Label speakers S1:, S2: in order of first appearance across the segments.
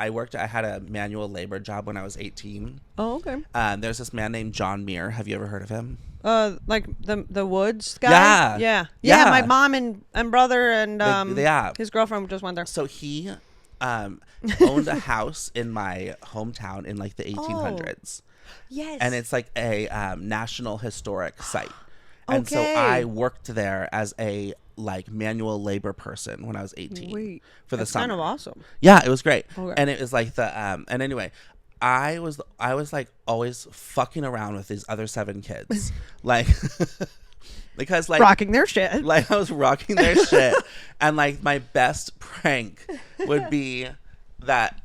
S1: I had a manual labor job when I was 18.
S2: Oh, okay.
S1: There's this man named John Muir. Have you ever heard of him?
S2: Like the Woods guy.
S1: Yeah.
S2: My mom and brother and his girlfriend just went there.
S1: So he owned a house in my hometown in like the 1800s.
S2: Yes.
S1: And it's like a national historic site. And so
S2: Okay.
S1: I worked there as a like manual labor person when I was 18 for the
S2: That's
S1: summer.
S2: kind of awesome.
S1: Yeah, it was great.
S2: Okay.
S1: And it was like the and anyway, I was like always fucking around with these other 7 kids. Like because like
S2: Rocking their shit.
S1: like I was rocking their shit, and like my best prank would be that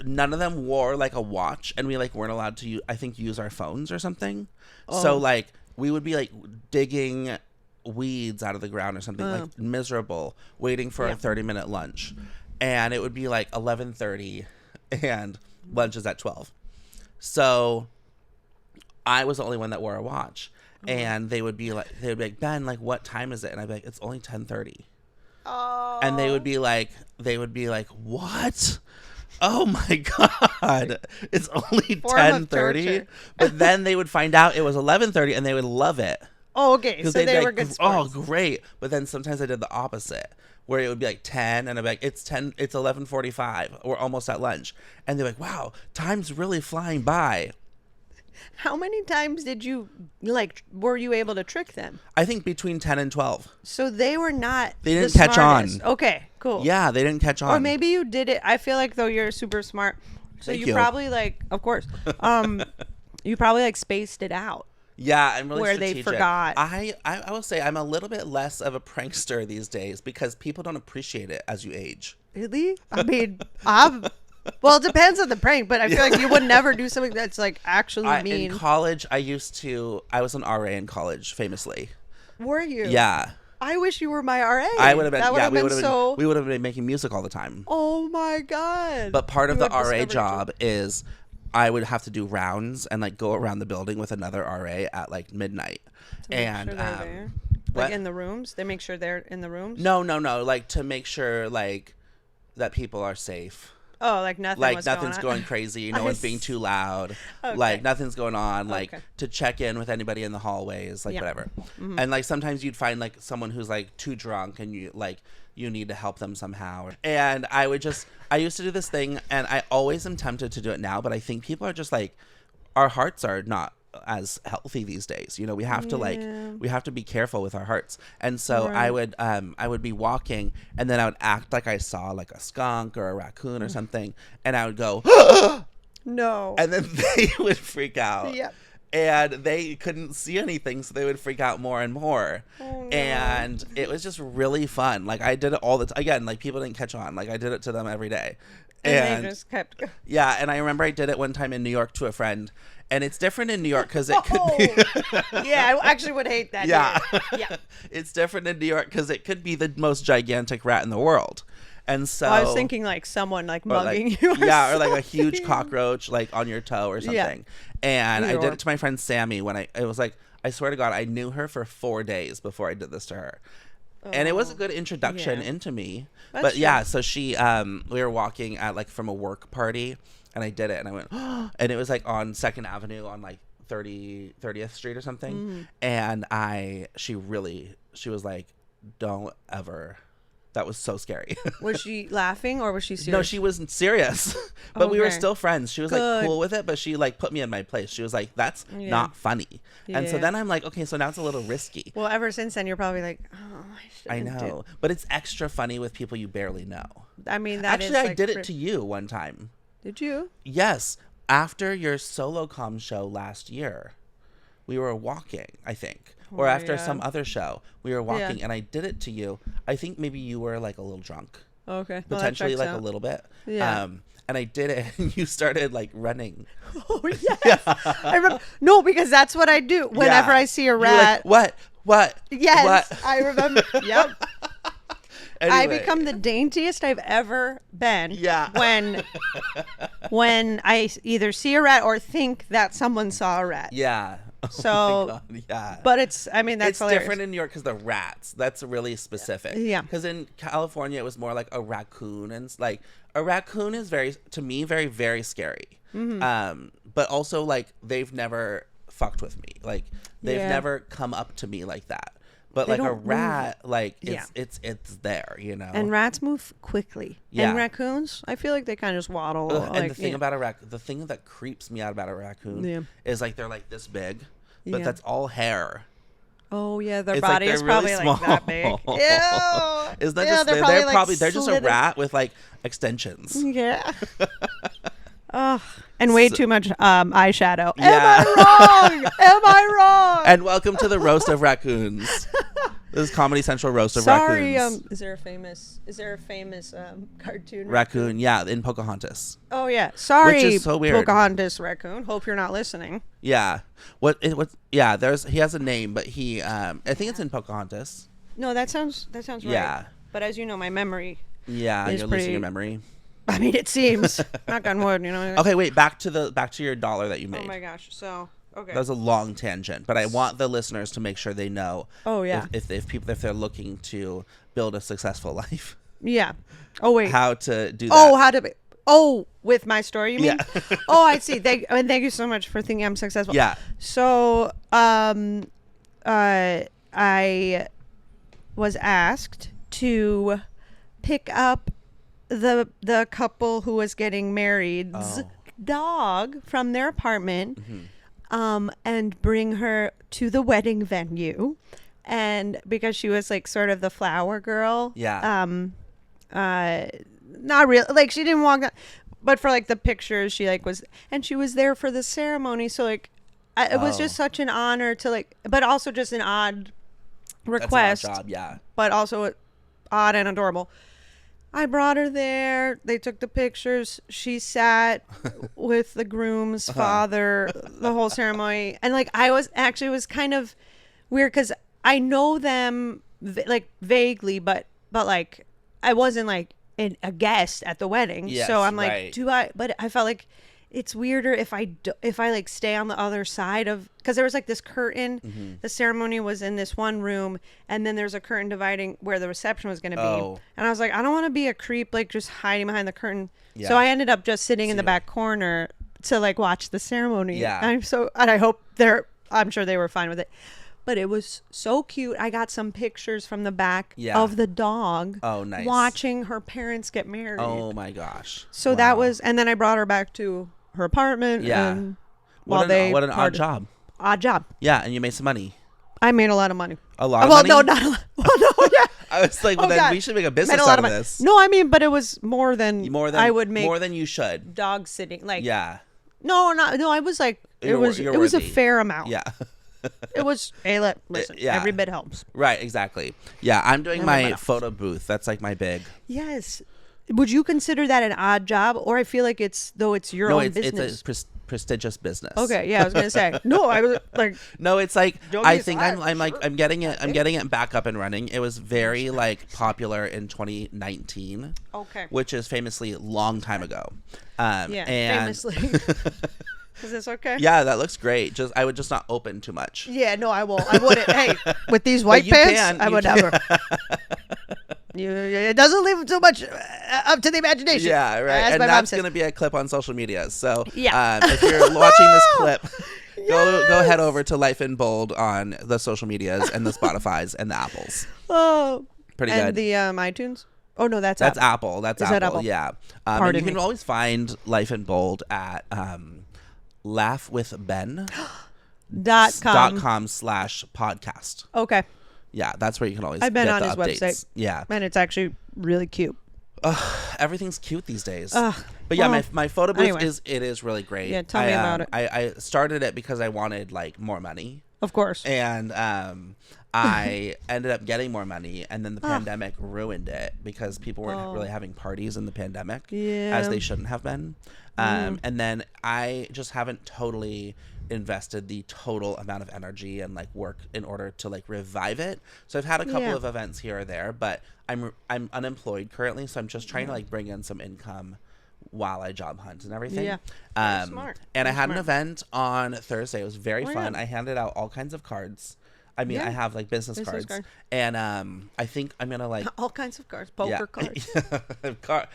S1: none of them wore like a watch, and we like weren't allowed to I think use our phones or something. So like we would be like digging weeds out of the ground or something, like miserable, waiting for a 30-minute lunch, and it would be like 11:30 and lunch is at 12. So I was the only one that wore a watch. And they would be like, Ben, like, what time is it? And I'd be like, it's only 10:30. Oh. And they would be like, what? Oh my God, it's only 10:30. But then they would find out it was 11:30, and they would love it.
S2: Oh, okay. So they were good sports.
S1: Oh, great. But then sometimes I did the opposite, where it would be like 10, and I'd be like, it's 11:45. We're almost at lunch, and they're like, wow, time's really flying by.
S2: How many times were you able to trick them?
S1: I think between 10 and 12.
S2: So they were not.
S1: They didn't catch on.
S2: Okay, cool.
S1: Yeah, they didn't catch on.
S2: Or maybe you did it. I feel like though you're super smart, so
S1: Thank
S2: you
S1: you.
S2: probably like, of course, you probably like spaced it out.
S1: Yeah, I'm really
S2: where
S1: strategic.
S2: they forgot.
S1: I will say I'm a little bit less of a prankster these days because people don't appreciate it as you age.
S2: Really? I mean, well, it depends on the prank, but I feel like you would never do something that's like actually mean.
S1: In college, I was an RA in college, famously.
S2: Were you?
S1: Yeah.
S2: I wish you were my RA.
S1: I would have been.
S2: That would
S1: Yeah,
S2: have been so.
S1: we would have been making music all the time.
S2: Oh my God.
S1: But part of
S2: You
S1: the
S2: would
S1: RA
S2: discover
S1: job is I would have to do rounds and like go around the building with another RA at like midnight.
S2: And like in the rooms, they make sure they're in the rooms.
S1: No, like to make sure like that people are safe.
S2: Oh, like
S1: nothing's going crazy. No one's being too loud.
S2: Okay.
S1: Like nothing's going on. Like
S2: Okay.
S1: to check in with anybody in the hallways, like whatever. Mm-hmm. And like sometimes you'd find like someone who's like too drunk and you need to help them somehow. And I used to do this thing, and I always am tempted to do it now, but I think people are just like, our hearts are not as healthy these days. We have to be careful with our hearts. And so
S2: Right.
S1: I would be walking, and then I would act like I saw like a skunk or a raccoon or something, and I would go
S2: No.
S1: and then they would freak out.
S2: Yep.
S1: And they couldn't see anything, so they would freak out more and more.
S2: Oh, no.
S1: And it was just really fun. Like I did it all the time. Again, like people didn't catch on. Like I did it to them every day.
S2: And they just kept.
S1: Yeah, and I remember I did it one time in New York to a friend, and it's different in New York because it could be.
S2: Yeah, I actually would hate that.
S1: Yeah,
S2: Yeah.
S1: It's different in New York because it could be the most gigantic rat in the world, and so
S2: I was thinking like someone like mugging you.
S1: Yeah, or like a
S2: something.
S1: huge cockroach like on your toe or something.
S2: Yeah.
S1: And
S2: Either
S1: I did
S2: or.
S1: it to my friend Sammy when it was like, I swear to God, I knew her for 4 days before I did this to her. And it was a good introduction into me.
S2: That's
S1: but yeah,
S2: true.
S1: so she, we were walking at like from a work party, and I did it, and I went, oh, and it was like on 2nd Avenue on like 30th Street or something. And she was like, don't ever. That was so scary.
S2: Was she laughing or was she serious?
S1: No, she wasn't serious. But we were
S2: Okay.
S1: still friends. She was
S2: Good.
S1: like cool with it, but she like put me in my place. She was like, that's not funny. And so
S2: Yeah.
S1: then I'm like, okay, so now it's a little risky.
S2: Well, ever since then, you're probably like, oh,
S1: I know. But it's extra funny with people you barely know.
S2: I mean, that
S1: Actually,
S2: is,
S1: I did it to you one time.
S2: Did you?
S1: Yes. After your solo com show last year, we were walking, I think. Or after some other show, we were walking, and I did it to you. I think maybe you were like a little drunk.
S2: Okay.
S1: Potentially like a little bit.
S2: Yeah.
S1: And I did it, and you started like running.
S2: Oh, yes. I remember. No, because that's what I do whenever I see a
S1: You were
S2: rat.
S1: like, what?
S2: Yes,
S1: What?
S2: I remember. Yep. I
S1: Anyway.
S2: become the daintiest I've ever been.
S1: Yeah.
S2: When I either see a rat or think that someone saw a rat.
S1: Yeah.
S2: So,
S1: Oh my God, yeah.
S2: But it's hilarious.
S1: different in New York because the rats. That's really specific.
S2: Yeah.
S1: Because in California, it was more like a raccoon and like A raccoon is to me, very, very scary. But also, like, they've never fucked with me. Like, they've never come up to me like that. But
S2: They
S1: like a
S2: don't
S1: rat,
S2: move.
S1: like it's there, you know.
S2: And rats move quickly.
S1: Yeah.
S2: And raccoons, I feel like they kind of just waddle.
S1: Ugh,
S2: like,
S1: and the thing about the thing that creeps me out about a raccoon is like they're like this big, but that's all hair.
S2: Oh yeah, their
S1: It's
S2: body
S1: like
S2: is
S1: they're
S2: probably
S1: really
S2: like that big.
S1: small.
S2: Ew.
S1: Isn't that
S2: Yeah,
S1: just
S2: they're probably, like,
S1: they're just a
S2: slither.
S1: rat with like extensions.
S2: Yeah. Oh, and way too much eyeshadow.
S1: Yeah.
S2: Am I wrong? Am I wrong?
S1: And welcome to the roast of raccoons. This is Comedy Central roast of raccoons.
S2: Is there a famous cartoon
S1: Raccoon, yeah, in Pocahontas.
S2: Oh yeah. Sorry,
S1: Which is so weird.
S2: Pocahontas raccoon. Hope you're not listening.
S1: Yeah. He has a name, but I think it's in Pocahontas.
S2: No, that sounds right.
S1: Yeah.
S2: But as you know, my memory.
S1: Yeah,
S2: It's
S1: you're
S2: pretty-
S1: losing your memory.
S2: I mean, it seems. Knock on wood, you know.
S1: Okay, wait, back to your dollar that you made.
S2: Oh my gosh. So okay.
S1: That was a long tangent, but I want the listeners to make sure they know.
S2: Oh yeah.
S1: If they're looking to build a successful life,
S2: Yeah. Oh wait.
S1: how to do that.
S2: Oh, how to be. Oh, with my story, you mean?
S1: Yeah.
S2: Oh, I see. Thank you so much for thinking I'm successful.
S1: Yeah.
S2: So, I was asked to pick up the couple who was getting married's dog from their apartment, and bring her to the wedding venue, and because she was like sort of the flower girl.
S1: Yeah.
S2: Not real, like she didn't walk out, but for like the pictures she like was, and she was there for the ceremony, so like it was just such an honor to like, but also just an odd request.
S1: That's an odd job, yeah.
S2: But also odd and adorable. I brought her there. They took the pictures. She sat with the groom's father the whole ceremony, and like I was kind of weird because I know them like vaguely, but like I wasn't like a guest at the wedding.
S1: Yes,
S2: so I'm like,
S1: right.
S2: but I felt like it's weirder if I like stay on the other side of, because there was like this curtain. The ceremony was in this one room, and then there's a curtain dividing where the reception was going to be. And I was like, I don't want to be a creep, like just hiding behind the curtain.
S1: Yeah.
S2: So I ended up just sitting in the back corner to like watch the ceremony.
S1: Yeah.
S2: And I hope I'm sure they were fine with it. But it was so cute. I got some pictures from the back of the dog.
S1: Oh, nice.
S2: Watching her parents get married.
S1: Oh my gosh.
S2: So that was, and then I brought her back to her apartment.
S1: Yeah.
S2: And
S1: What an odd job.
S2: Odd job.
S1: Yeah, and you made some money.
S2: I made a lot of money.
S1: A lot of money?
S2: Well, no, not a lot. Well, no, yeah.
S1: I was like, well, then
S2: God.
S1: we should make a
S2: Made
S1: business
S2: a lot
S1: out of
S2: money.
S1: this.
S2: No, I mean, but it was more than I would make.
S1: More than you should.
S2: Dog sitting, like.
S1: Yeah.
S2: No, I was like,
S1: You're
S2: it was a
S1: worthy.
S2: fair amount.
S1: Yeah.
S2: It was. Hey, listen.
S1: Yeah.
S2: Every bit helps.
S1: Right, exactly. Yeah, I'm doing
S2: Every bit
S1: my
S2: helps.
S1: photo booth. That's like my big.
S2: Yes. Would you consider that an odd job, or I feel like it's your own business?
S1: It's a prestigious business.
S2: Okay, yeah, I was gonna say. No, I was like.
S1: No, it's like
S2: Don't
S1: I
S2: be
S1: think
S2: surprised,
S1: I'm like
S2: sure.
S1: I'm getting it back up and running. It was very like popular in 2019.
S2: Okay.
S1: Which is famously a long time ago.
S2: Yeah,
S1: and
S2: famously. Is this okay?
S1: Yeah, that looks great. I would just not open too much.
S2: Yeah, no, I won't. I wouldn't. Hey, with these white
S1: you
S2: pants,
S1: can,
S2: I
S1: you
S2: would
S1: can.
S2: never. It doesn't leave too much up to the imagination.
S1: Yeah, right.
S2: As
S1: And
S2: my mom
S1: that's
S2: says.
S1: going to be a clip on social media. So
S2: Yeah.
S1: if you're watching this clip, go head over to Life in Bold on the social medias and the Spotifys and the Apples.
S2: Oh,
S1: Pretty
S2: and
S1: good.
S2: the iTunes. Oh no, that's
S1: That's
S2: Apple.
S1: Apple. That's
S2: Is
S1: Apple.
S2: that Apple?
S1: Yeah. And
S2: Pardon
S1: you can
S2: me.
S1: always find Life in Bold at laughwithben.com
S2: .com.
S1: /podcast.
S2: Okay,
S1: Yeah, that's where you can always
S2: I've been
S1: get
S2: on
S1: the
S2: his
S1: updates.
S2: website.
S1: Yeah.
S2: and it's actually really cute.
S1: Everything's cute these days.
S2: Ugh,
S1: But yeah,
S2: well,
S1: my photo booth
S2: anyway.
S1: is really great.
S2: Yeah, tell me about it.
S1: I started it because I wanted like more money.
S2: Of course.
S1: And I ended up getting more money, and then the pandemic ruined it because people weren't really having parties in the pandemic as they shouldn't have been. And then I just haven't totally invested the total amount of energy and like work in order to like revive it. So I've had a couple of events here or there, but I'm unemployed currently, so I'm just trying to like bring in some income while I job hunt and everything.
S2: Yeah. Very smart.
S1: And I
S2: Very
S1: had
S2: smart.
S1: an event on Thursday. It was very fun.
S2: yeah.
S1: I handed out all kinds of cards. I mean,
S2: Yeah.
S1: I have like business
S2: Business
S1: cards,
S2: card.
S1: and I think I'm gonna like
S2: All kinds of cards. Poker cards.
S1: business
S2: Poker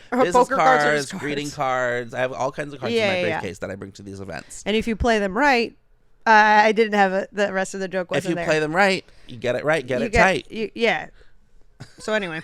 S2: cards or
S1: cards,
S2: just cards?
S1: greeting cards. I have all kinds of cards in
S2: Yeah,
S1: my
S2: yeah, yeah.
S1: briefcase that I bring to these events.
S2: And if you play them right, I didn't have the rest of the joke.
S1: If
S2: Wasn't
S1: you
S2: there.
S1: play them right, you get it right, get
S2: You
S1: it tight.
S2: yeah. So anyway,